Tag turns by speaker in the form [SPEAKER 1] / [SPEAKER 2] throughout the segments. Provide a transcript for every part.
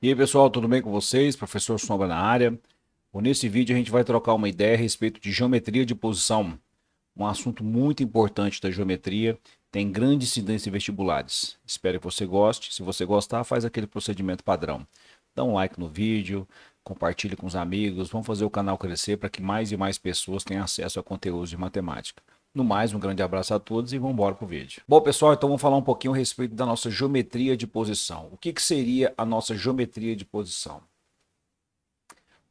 [SPEAKER 1] E aí pessoal, tudo bem com vocês? Professor Sombra na área. Bom, nesse vídeo a gente vai trocar uma ideia a respeito de geometria de posição, um assunto muito importante da geometria, tem grande incidência em vestibulares. Espero que você goste. Se você gostar, faz aquele procedimento padrão. Dá um like no vídeo, compartilhe com os amigos, vamos fazer o canal crescer para que mais e mais pessoas tenham acesso a conteúdos de matemática. No mais, um grande abraço a todos e vamos embora para o vídeo. Bom, pessoal, então vamos falar um pouquinho a respeito da nossa geometria de posição. O que seria a nossa geometria de posição?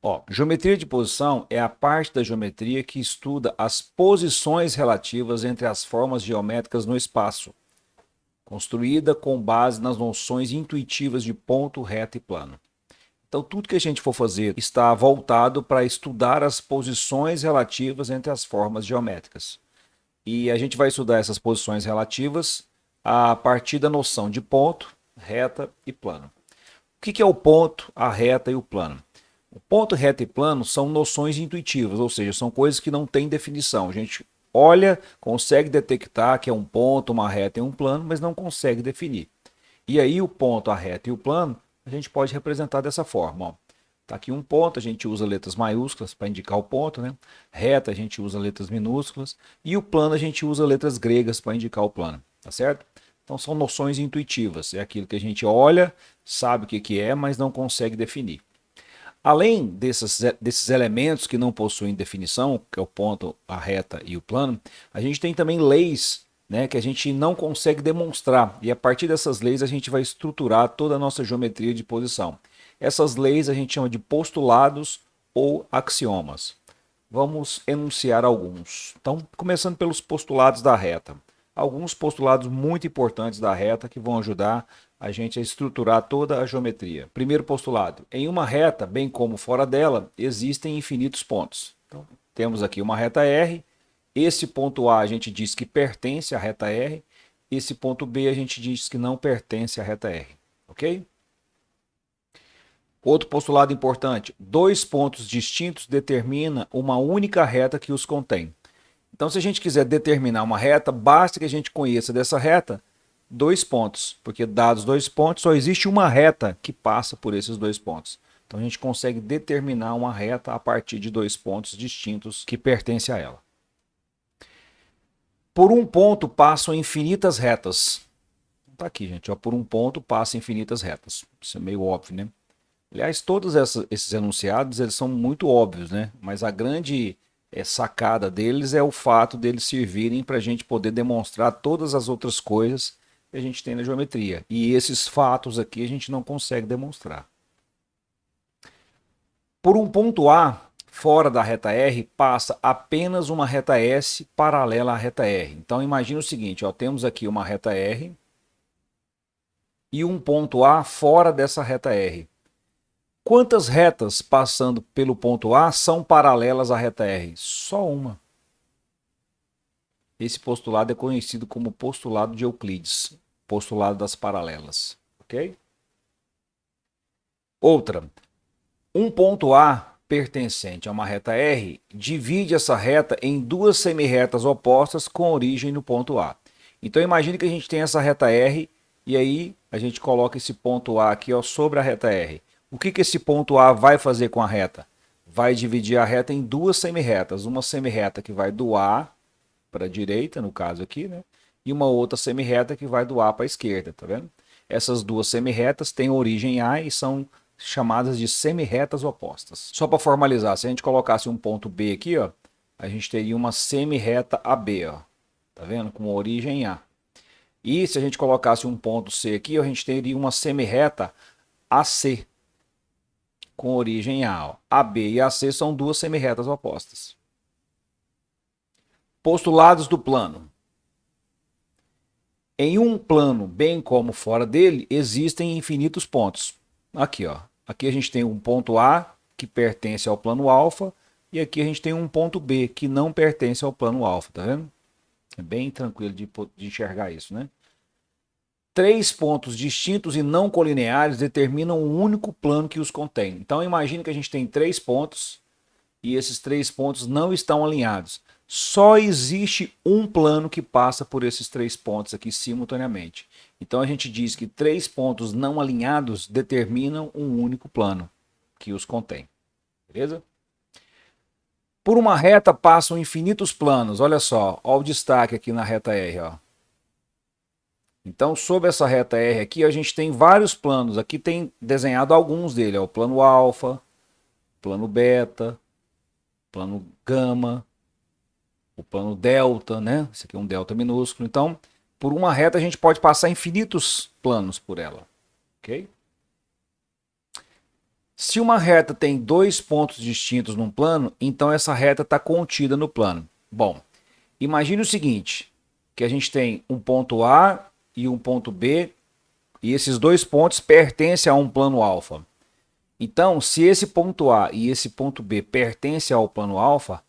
[SPEAKER 1] Ó, geometria de posição é a parte da geometria que estuda as posições relativas entre as formas geométricas no espaço, construída com base nas noções intuitivas de ponto, reta e plano. Então, tudo que a gente for fazer está voltado para estudar as posições relativas entre as formas geométricas. E a gente vai estudar essas posições relativas a partir da noção de ponto, reta e plano. O que é o ponto, a reta e o plano? O ponto, reta e plano são noções intuitivas, ou seja, são coisas que não têm definição. A gente olha, consegue detectar que é um ponto, uma reta e um plano, mas não consegue definir. E aí o ponto, a reta e o plano, a gente pode representar dessa forma. Está aqui um ponto, a gente usa letras maiúsculas para indicar o ponto, né? Reta a gente usa letras minúsculas e o plano a gente usa letras gregas para indicar o plano, tá certo? Então são noções intuitivas, é aquilo que a gente olha, sabe o que é, mas não consegue definir. Além desses elementos que não possuem definição, que é o ponto, a reta e o plano, a gente tem também leis, né, que a gente não consegue demonstrar. E a partir dessas leis a gente vai estruturar toda a nossa geometria de posição. Essas leis a gente chama de postulados ou axiomas. Vamos enunciar alguns. Então, começando pelos postulados da reta. Alguns postulados muito importantes da reta que vão ajudar a gente a estruturar toda a geometria. Primeiro postulado: em uma reta, bem como fora dela, existem infinitos pontos. Então, temos aqui uma reta R. Esse ponto A a gente diz que pertence à reta R. Esse ponto B a gente diz que não pertence à reta R. Ok? Outro postulado importante: dois pontos distintos determinam uma única reta que os contém. Então, se a gente quiser determinar uma reta, basta que a gente conheça dessa reta dois pontos, porque dados dois pontos, só existe uma reta que passa por esses dois pontos. Então, a gente consegue determinar uma reta a partir de dois pontos distintos que pertencem a ela. Por um ponto passam infinitas retas. Está aqui, gente. Ó, por um ponto passam infinitas retas. Isso é meio óbvio, né? Aliás, todos esses enunciados eles são muito óbvios, né? Mas a grande sacada deles é o fato deles servirem para a gente poder demonstrar todas as outras coisas que a gente tem na geometria. E esses fatos aqui a gente não consegue demonstrar. Por um ponto A, fora da reta R, passa apenas uma reta S paralela à reta R. Então imagine o seguinte, ó, temos aqui uma reta R e um ponto A fora dessa reta R. Quantas retas passando pelo ponto A são paralelas à reta R? Só uma. Esse postulado é conhecido como postulado de Euclides, postulado das paralelas. Ok? Outra. Um ponto A pertencente a uma reta R divide essa reta em duas semirretas opostas com origem no ponto A. Então imagine que a gente tem essa reta R e aí a gente coloca esse ponto A aqui ó, sobre a reta R. O que esse ponto A vai fazer com a reta? Vai dividir a reta em duas semirretas. Uma semirreta que vai do A para a direita, no caso aqui, né? E uma outra semirreta que vai do A para a esquerda, tá vendo? Essas duas semirretas têm origem A e são chamadas de semirretas opostas. Só para formalizar, se a gente colocasse um ponto B aqui, ó, a gente teria uma semirreta AB, ó, tá vendo? Com origem A. E se a gente colocasse um ponto C aqui, a gente teria uma semirreta AC, com origem A. Ó. AB e AC são duas semirretas opostas. Postulados do plano. Em um plano, bem como fora dele, existem infinitos pontos. Aqui, ó. Aqui a gente tem um ponto A que pertence ao plano alfa e aqui a gente tem um ponto B que não pertence ao plano alfa, tá vendo? É bem tranquilo de enxergar isso, né? Três pontos distintos e não colineares determinam um único plano que os contém. Então imagine que a gente tem três pontos e esses três pontos não estão alinhados. Só existe um plano que passa por esses três pontos aqui simultaneamente. Então a gente diz que três pontos não alinhados determinam um único plano que os contém. Beleza? Por uma reta passam infinitos planos. Olha só, olha o destaque aqui na reta R. Ó. Então, sobre essa reta R aqui, a gente tem vários planos. Aqui tem desenhado alguns dele. Ó, o plano alfa, plano beta, plano gama, o plano delta, né? Esse aqui é um delta minúsculo. Então, por uma reta a gente pode passar infinitos planos por ela. Ok? Se uma reta tem dois pontos distintos num plano, então essa reta está contida no plano. Bom, imagine o seguinte, que a gente tem um ponto A e um ponto B, e esses dois pontos pertencem a um plano alfa. Então, se esse ponto A e esse ponto B pertencem ao plano alfa,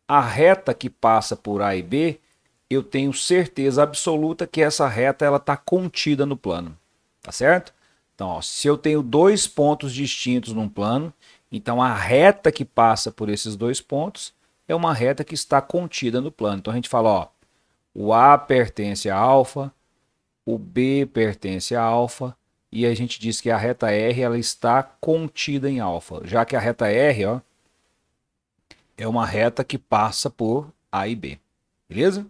[SPEAKER 1] a reta que passa por A e B, eu tenho certeza absoluta que essa reta está contida no plano. Tá certo? Então, ó, se eu tenho dois pontos distintos num plano, então a reta que passa por esses dois pontos é uma reta que está contida no plano. Então a gente fala, ó, o A pertence a alfa, o B pertence a alfa, e a gente diz que a reta R ela está contida em alfa, já que a reta R ó, é uma reta que passa por A e B. Beleza?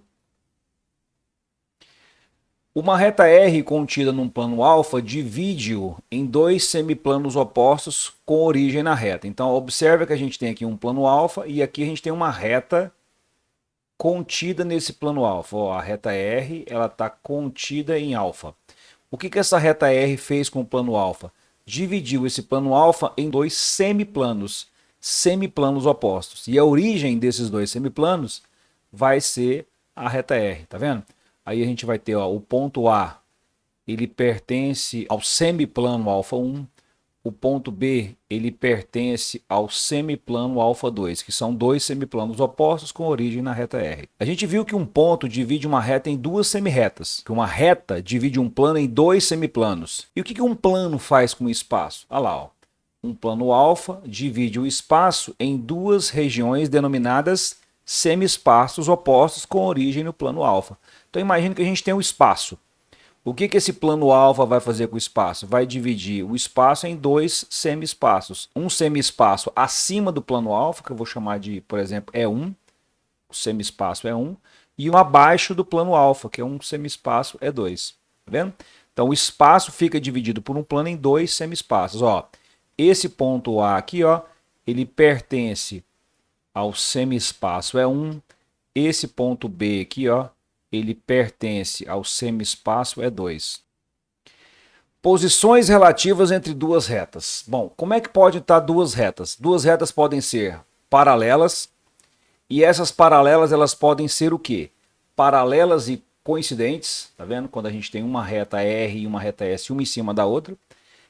[SPEAKER 1] Uma reta R contida num plano alfa divide-o em dois semiplanos opostos com origem na reta. Então, observe que a gente tem aqui um plano alfa e aqui a gente tem uma reta contida nesse plano alfa. Ó, a reta R ela está contida em alfa. O que essa reta R fez com o plano alfa? Dividiu esse plano alfa em dois semiplanos opostos. E a origem desses dois semiplanos vai ser a reta R, tá vendo? Aí a gente vai ter ó, o ponto A, ele pertence ao semiplano alfa 1. O ponto B, ele pertence ao semiplano alfa 2, que são dois semiplanos opostos com origem na reta R. A gente viu que um ponto divide uma reta em duas semirretas, que uma reta divide um plano em dois semiplanos. E o que um plano faz com o espaço? Olha lá, ó. Um plano alfa divide o espaço em duas regiões denominadas semi-espaços opostos com origem no plano alfa. Então imagine que a gente tem um espaço. O que esse plano alfa vai fazer com o espaço? Vai dividir o espaço em dois semi-espaços. Um semi-espaço acima do plano alfa, que eu vou chamar de, por exemplo, E1, o semi-espaço E1, e um abaixo do plano alfa, que é um semi-espaço E2. Tá vendo? Então o espaço fica dividido por um plano em dois semi-espaços. Ó, esse ponto A aqui, ó, ele pertence ao semi-espaço E1. Esse ponto B aqui, ó, ele pertence ao semi-espaço E2. Posições relativas entre duas retas. Bom, como é que pode estar duas retas? Duas retas podem ser paralelas, e essas paralelas elas podem ser o quê? Paralelas e coincidentes, tá vendo? Quando a gente tem uma reta R e uma reta S, uma em cima da outra.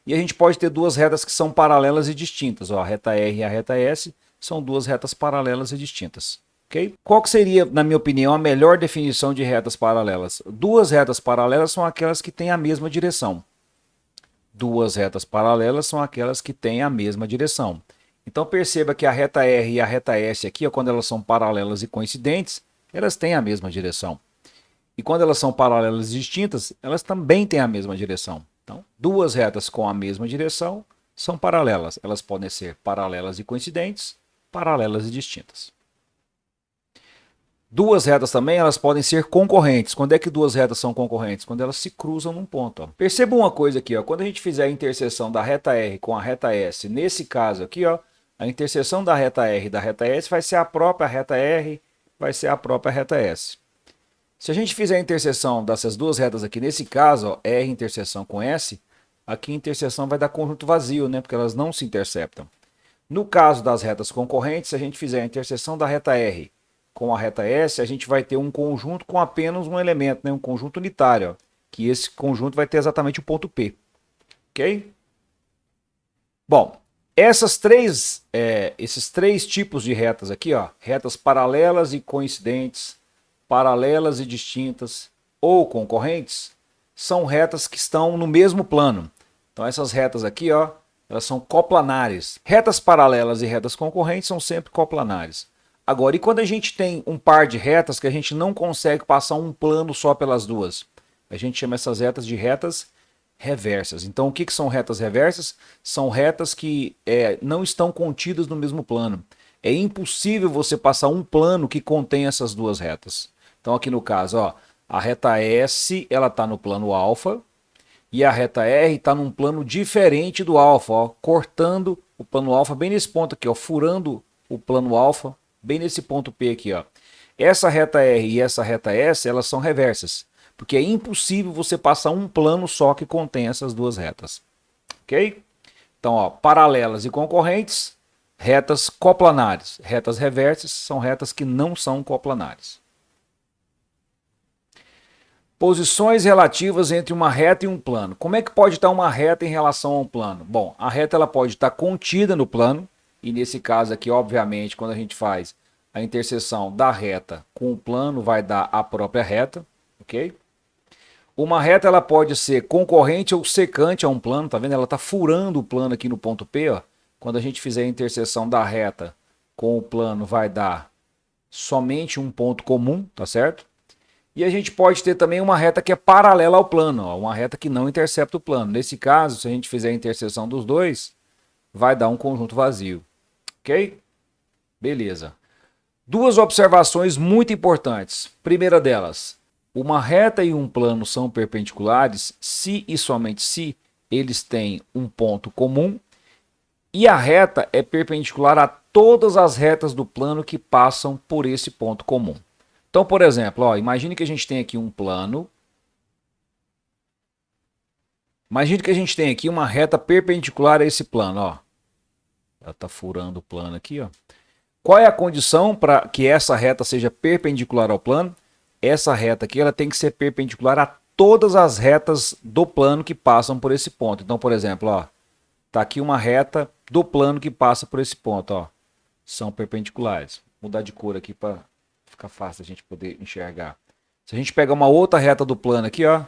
[SPEAKER 1] E a gente pode ter duas retas que são paralelas e distintas. Ó, a reta R e a reta S são duas retas paralelas e distintas. Okay? Qual que seria, na minha opinião, a melhor definição de retas paralelas? Duas retas paralelas são aquelas que têm a mesma direção. Duas retas paralelas são aquelas que têm a mesma direção. Então perceba que a reta R e a reta S aqui, ó, quando elas são paralelas e coincidentes, elas têm a mesma direção. E quando elas são paralelas e distintas, elas também têm a mesma direção. Então, duas retas com a mesma direção são paralelas. Elas podem ser paralelas e coincidentes, paralelas e distintas. Duas retas também elas podem ser concorrentes. Quando é que duas retas são concorrentes? Quando elas se cruzam num ponto. Ó. Perceba uma coisa aqui, ó. Quando a gente fizer a interseção da reta R com a reta S, nesse caso aqui, ó, a interseção da reta R e da reta S vai ser a própria reta R, vai ser a própria reta S. Se a gente fizer a interseção dessas duas retas aqui, nesse caso, ó, R interseção com S, aqui a interseção vai dar conjunto vazio, né? Porque elas não se interceptam. No caso das retas concorrentes, se a gente fizer a interseção da reta R com a reta S, a gente vai ter um conjunto com apenas um elemento, né? Um conjunto unitário, ó, que esse conjunto vai ter exatamente o ponto P. Ok? Bom, esses três tipos de retas aqui, ó, retas paralelas e coincidentes, paralelas e distintas ou concorrentes, são retas que estão no mesmo plano. Então essas retas aqui, ó, elas são coplanares. Retas paralelas e retas concorrentes são sempre coplanares. Agora, e quando a gente tem um par de retas que a gente não consegue passar um plano só pelas duas? A A gente chama essas retas de retas reversas. Então, o que são retas reversas? São retas que não estão contidas no mesmo plano. É impossível você passar um plano que contém essas duas retas. Então, aqui no caso, ó, a reta S ela está no plano alfa e a reta R está num plano diferente do alfa, ó, cortando o plano alfa bem nesse ponto aqui, ó, furando o plano alfa bem nesse ponto P aqui, ó. Essa reta R e essa reta S, elas são reversas, porque é impossível você passar um plano só que contém essas duas retas. Ok? Então, ó, paralelas e concorrentes, retas coplanares. Retas reversas são retas que não são coplanares. Posições relativas entre uma reta e um plano. Como é que pode estar uma reta em relação a um plano? Bom, a reta ela pode estar contida no plano, e nesse caso aqui, obviamente, quando a gente faz a interseção da reta com o plano, vai dar a própria reta, ok? Uma reta ela pode ser concorrente ou secante a um plano, tá vendo? Ela está furando o plano aqui no ponto P, ó. Quando a gente fizer a interseção da reta com o plano, vai dar somente um ponto comum, tá certo? E a gente pode ter também uma reta que é paralela ao plano, ó, uma reta que não intercepta o plano. Nesse caso, se a gente fizer a interseção dos dois, vai dar um conjunto vazio, ok? Beleza. Duas observações muito importantes. Primeira delas, uma reta e um plano são perpendiculares se e somente se eles têm um ponto comum e a reta é perpendicular a todas as retas do plano que passam por esse ponto comum. Então, por exemplo, ó, imagine que a gente tem aqui um plano. Imagine que a gente tem aqui uma reta perpendicular a esse plano, ó. Ela está furando o plano aqui, ó. Qual é a condição para que essa reta seja perpendicular ao plano? Essa reta aqui ela tem que ser perpendicular a todas as retas do plano que passam por esse ponto. Então, por exemplo, ó, tá aqui uma reta do plano que passa por esse ponto, ó. São perpendiculares. Vou mudar de cor aqui para ficar fácil a gente poder enxergar. Se a gente pegar uma outra reta do plano aqui, ó,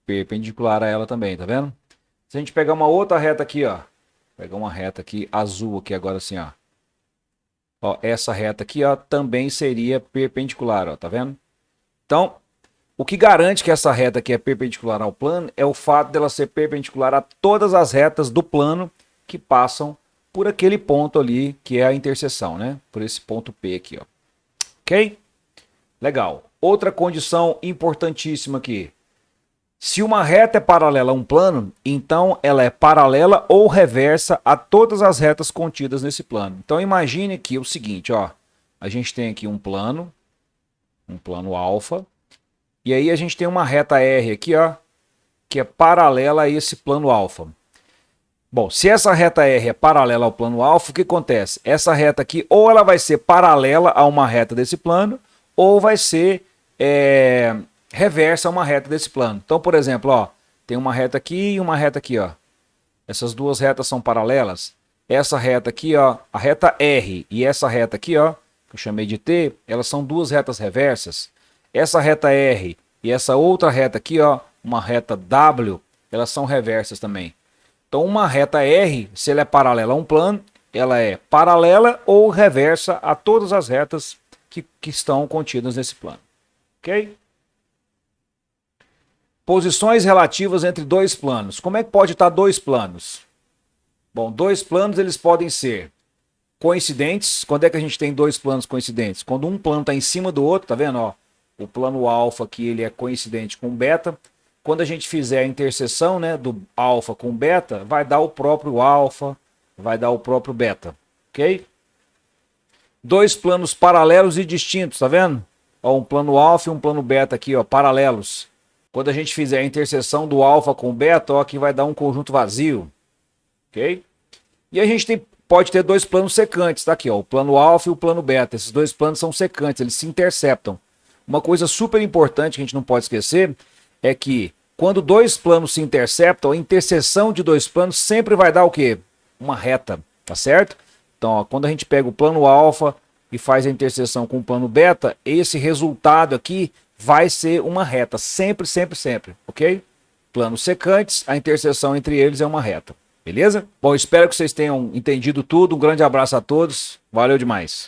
[SPEAKER 1] perpendicular a ela também, tá vendo? Se a gente pegar uma outra reta aqui, ó, pegar uma reta aqui azul aqui agora assim, ó. Ó, essa reta aqui, ó, também seria perpendicular, ó, tá vendo? Então, o que garante que essa reta aqui é perpendicular ao plano é o fato dela ser perpendicular a todas as retas do plano que passam por aquele ponto ali, que é a interseção, né? Por esse ponto P aqui, ó. Ok? Legal. Outra condição importantíssima aqui. Se uma reta é paralela a um plano, então ela é paralela ou reversa a todas as retas contidas nesse plano. Então imagine aqui o seguinte, ó, a gente tem aqui um plano alfa, e aí a gente tem uma reta R aqui, ó, que é paralela a esse plano alfa. Bom, se essa reta R é paralela ao plano alfa, o que acontece? Essa reta aqui, ou ela vai ser paralela a uma reta desse plano, ou vai ser reversa a uma reta desse plano. Então, por exemplo, ó, tem uma reta aqui e uma reta aqui, ó. Essas duas retas são paralelas. Essa reta aqui, ó, a reta R e essa reta aqui, ó, que eu chamei de T, elas são duas retas reversas. Essa reta R e essa outra reta aqui, ó, uma reta W, elas são reversas também. Então, uma reta R, se ela é paralela a um plano, ela é paralela ou reversa a todas as retas que estão contidas nesse plano. Ok? Posições relativas entre dois planos. Como é que pode estar dois planos? Bom, dois planos eles podem ser coincidentes. Quando é que a gente tem dois planos coincidentes? Quando um plano está em cima do outro, tá vendo? Ó, o plano alfa aqui ele é coincidente com o beta. Quando a gente fizer a interseção, né, do alfa com beta, vai dar o próprio alfa, vai dar o próprio beta. Ok? Dois planos paralelos e distintos, tá vendo? Ó, um plano alfa e um plano beta aqui, ó, paralelos. Quando a gente fizer a interseção do alfa com o beta, ó, aqui vai dar um conjunto vazio. Ok? E a gente pode ter dois planos secantes, tá aqui, ó, o plano alfa e o plano beta. Esses dois planos são secantes, eles se interceptam. Uma coisa super importante que a gente não pode esquecer é que quando dois planos se interceptam, a interseção de dois planos sempre vai dar o quê? Uma reta, tá certo? Então, ó, quando a gente pega o plano alfa e faz a interseção com o plano beta, esse resultado aqui vai ser uma reta, sempre, sempre, sempre, ok? Planos secantes, a interseção entre eles é uma reta, beleza? Bom, espero que vocês tenham entendido tudo, um grande abraço a todos, valeu demais!